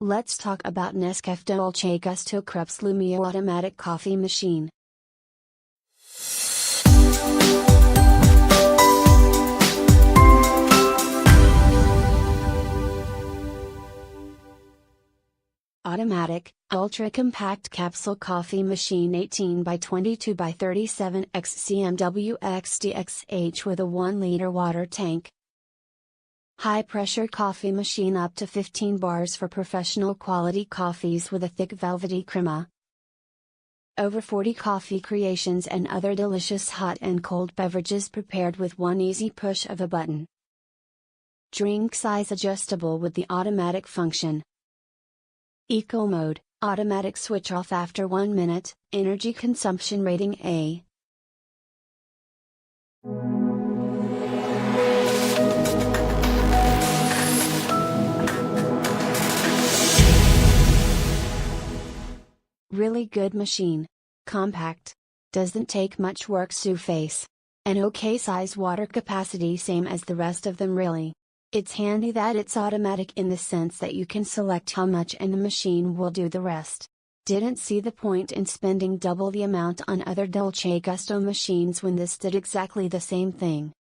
Let's talk about Nescafé Dolce Gusto Krups Lumio automatic coffee machine. Automatic, ultra-compact capsule coffee machine 18 by 22 by 37 XCMW XDXH with a 1-liter water tank. High-pressure coffee machine up to 15 bars for professional quality coffees with a thick velvety crema. Over 40 coffee creations and other delicious hot and cold beverages prepared with one easy push of a button. Drink size adjustable with the automatic function. Eco mode, automatic switch off after 1 minute, energy consumption rating A. Really good machine. Compact. Doesn't take much work to face. An okay size water capacity, same as the rest of them really. It's handy that it's automatic in the sense that you can select how much and the machine will do the rest. Didn't see the point in spending double the amount on other Dolce Gusto machines when this did exactly the same thing.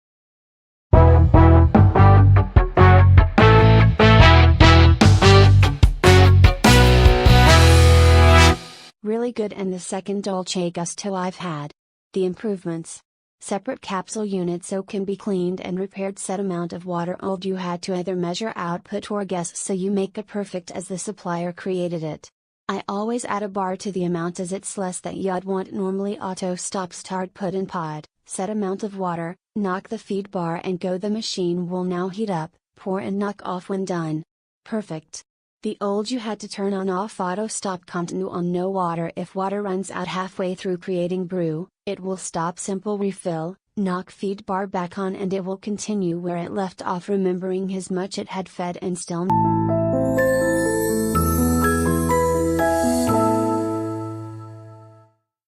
Really good, and the second Dolce Gusto I've had. The improvements. Separate capsule unit so can be cleaned and repaired. Set amount of water old you had to either measure output or guess, so you make it perfect as the supplier created it. I always add a bar to the amount as it's less that you'd want normally. Auto stop start put in pod. Set amount of water, knock the feed bar and go. The machine will now heat up, pour and knock off when done. Perfect. The old you had to turn on off auto stop continue on no water. If water runs out halfway through creating brew, it will stop simple refill, knock feed bar back on and it will continue where it left off, remembering how much it had fed and still